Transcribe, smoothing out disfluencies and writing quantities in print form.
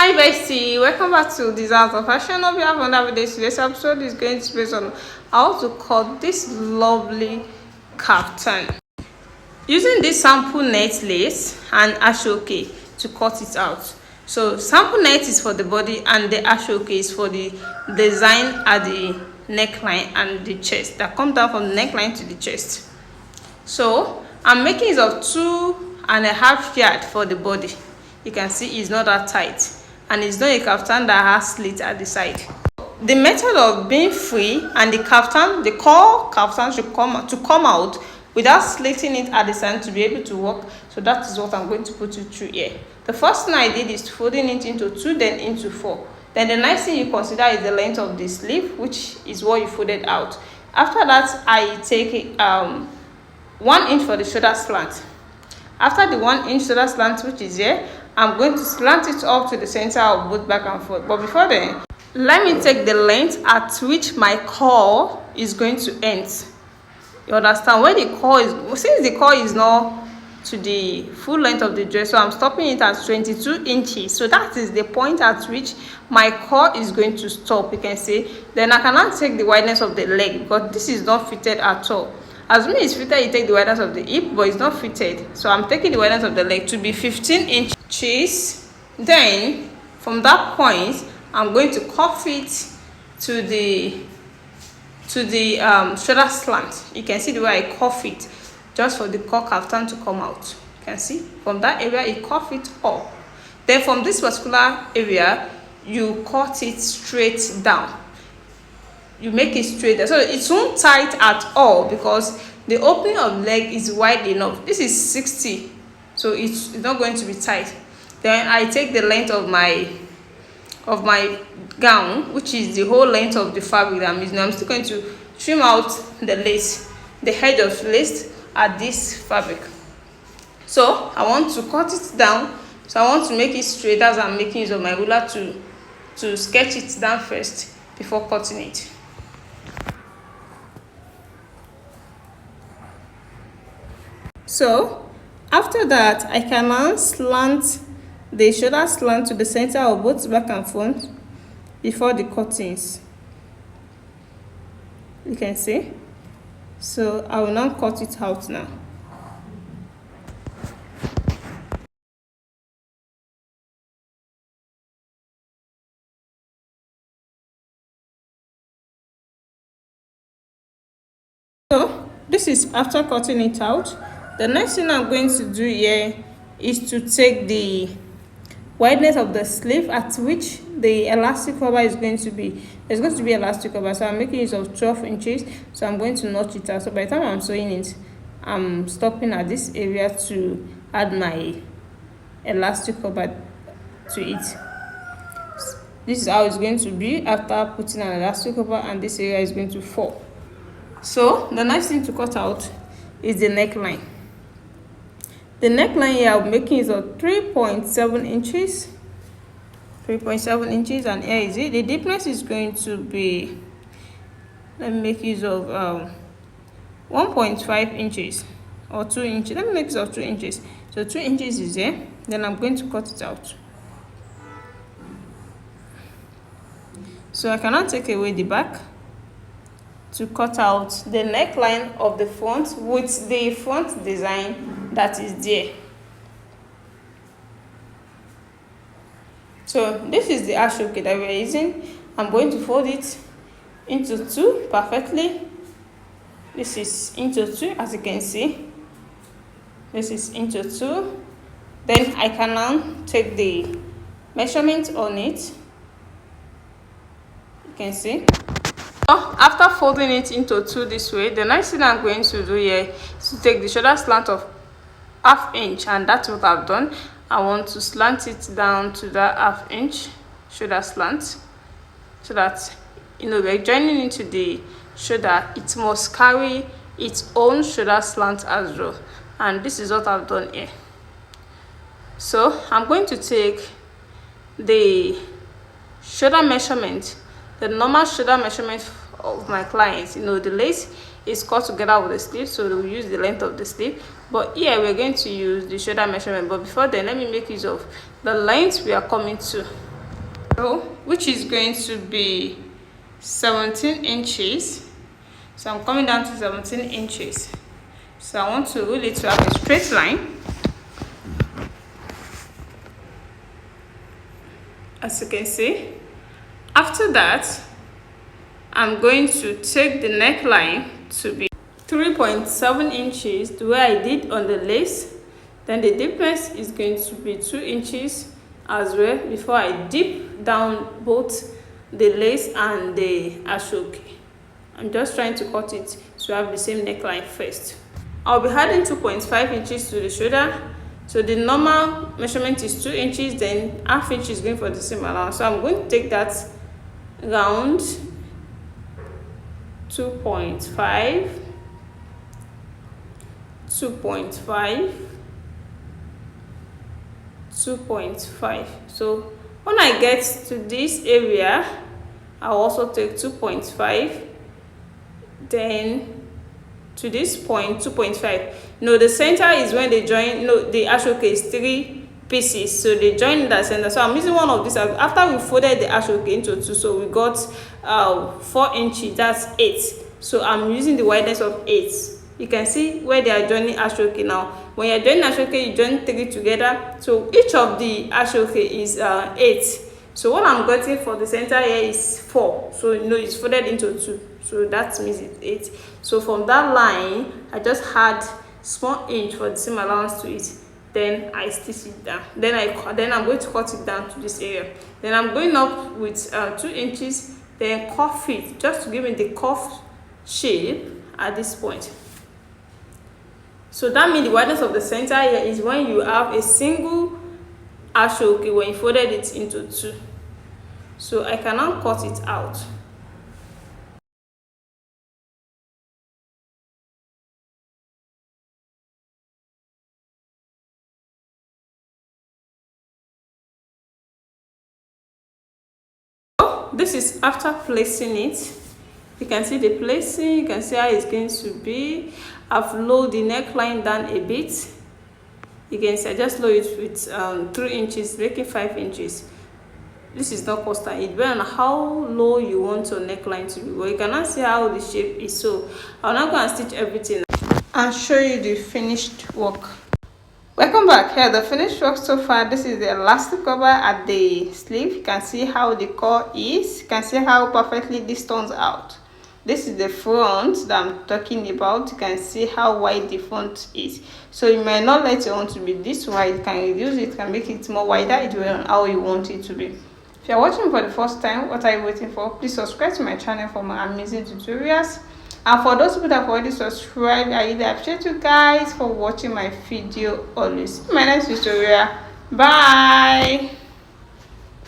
Hi bestie, welcome back to Designs of Fashion. Hope you have another video. Today's episode is going to be based on how to cut this lovely kaftan using this sample net lace and ashoke to cut it out. So sample net is for the body and the ashoke is for the design at the neckline and the chest that come down from the neckline to the chest. So I'm making use of 2.5 yards for the body. You can see it's not that tight, and it's not a kaftan that has slit at the side. The method of being free and the kaftan, the core kaftan should come out without slitting it at the side to be able to work. So that is what I'm going to put you through here. The first thing I did is folding it into 2, then into 4. Then the next thing you consider is the length of the sleeve, which is what you folded out. After that, I take 1 inch for the shoulder slant. After the 1 inch shoulder slant, which is here, I'm going to slant it up to the center of both back and forth. But before then, let me take the length at which my core is going to end. You understand? Where the core is, since the core is not to the full length of the dress, so I'm stopping it at 22 inches. So that is the point at which my core is going to stop, you can see. Then I cannot take the wideness of the leg because this is not fitted at all. Assuming it's fitted, you take the wideness of the hip, but it's not fitted. So I'm taking the wideness of the leg to be 15 inches. Then from that point, I'm going to cuff it to the shoulder slant. You can see the way I cuff it, just for the core kaftan to come out. You can see from that area you cuff it up. Then from this particular area, you cut it straight down. You make it straight, so it's not tight at all because the opening of leg is wide enough. This is 60, so it's not going to be tight. Then I take the length of my gown, which is the whole length of the fabric that I'm using. I'm still going to trim out the lace, the edge of lace at this fabric. So I want to cut it down, so I want to make it straight as I'm making use of my ruler to sketch it down first before cutting it. So after that, I can now slant the shoulder slant to the center of both back and front before the cuttings. You can see. So I will now cut it out now. So this is after cutting it out. The next thing I'm going to do here is to take the wideness of the sleeve at which the elastic cover is going to be. There's going to be elastic cover, so I'm making use of 12 inches. So I'm going to notch it out. So by the time I'm sewing it, I'm stopping at this area to add my elastic cover to it. This is how it's going to be after putting an elastic cover, and this area is going to fall. So the next thing to cut out is the neckline. The neckline here I'm making is of 3.7 inches. 3.7 inches, and here is it. The deepness is going to be, let me make use of 1.5 inches or 2 inches. Let me make use of 2 inches. So 2 inches is here. Then I'm going to cut it out. So I cannot take away the back to cut out the neckline of the front with the front design that is there. So this is the ashoke that we are using. I'm going to fold it into 2 perfectly. This is into 2, as you can see. This is into 2. Then I can now take the measurement on it. You can see. After folding it into 2 this way, the next thing I'm going to do here is to take the shoulder slant of 1/2 inch, and that's what I've done. I want to slant it down to that 1/2 inch shoulder slant, so that we're joining into the shoulder. It must carry its own shoulder slant as well, and this is what I've done here. So I'm going to take the shoulder measurement, the normal shoulder measurement of my clients. The lace is cut together with the sleeve, so we'll use the length of the sleeve. But here we're going to use the shoulder measurement. But before then, let me make use of the length we are coming to. So which is going to be 17 inches. So I'm coming down to 17 inches. So I want to rule it to have a straight line. As you can see. After that, I'm going to take the neckline to be 3.7 inches the way I did on the lace. Then the deepness is going to be 2 inches as well before I dip down both the lace and the ashoke. I'm just trying to cut it to have the same neckline first. I'll be adding 2.5 inches to the shoulder. So the normal measurement is 2 inches, then half inch is going for the same allowance. So I'm going to take that round 2.5, 2.5, 2.5. So when I get to this area, I'll also take 2.5, then to this point 2.5. No, the center is when they join. No, the ashoke is 3 pieces, so they join in that center. So I'm using one of these after we folded the ashoke into 2, so we got 4 inches, that's 8. So I'm using the wideness of 8. You can see where they are joining ashoke now. When you're joining ashoke, you join 3 together, so each of the ashoke is 8. So what I'm getting for the center here is 4, so it's folded into 2, so that means it's 8. So from that line I just had small inch for the same allowance to it, then I stitch it down, then I'm going to cut it down to this area, then I'm going up with 2 inches, then curve it just to give me the curved shape at this point. So that means the wideness of the center here is when you have a single ashoke when you folded it into 2. So I can now cut it out. This is after placing it. You can see the placing, you can see how it's going to be. I've lowered the neckline down a bit. You can see I just lower it with 3 inches, making 5 inches. This is not constant, it depends on how low you want your neckline to be, but you cannot see how the shape is. So I'll now go and stitch everything and show you the finished work. Welcome back. Here the finished work so far. This is the elastic cover at the sleeve. You can see how the core is. You can see how perfectly this turns out. This is the front that I'm talking about. You can see how wide the front is. So you might not let your own to be this wide. You can reduce it, can make it more wider. It will on how you want it to be. If you're watching for the first time, what are you waiting for? Please subscribe to my channel for more amazing tutorials. And for those people that have already subscribed, I really appreciate you guys for watching my video always. My next tutorial. Bye.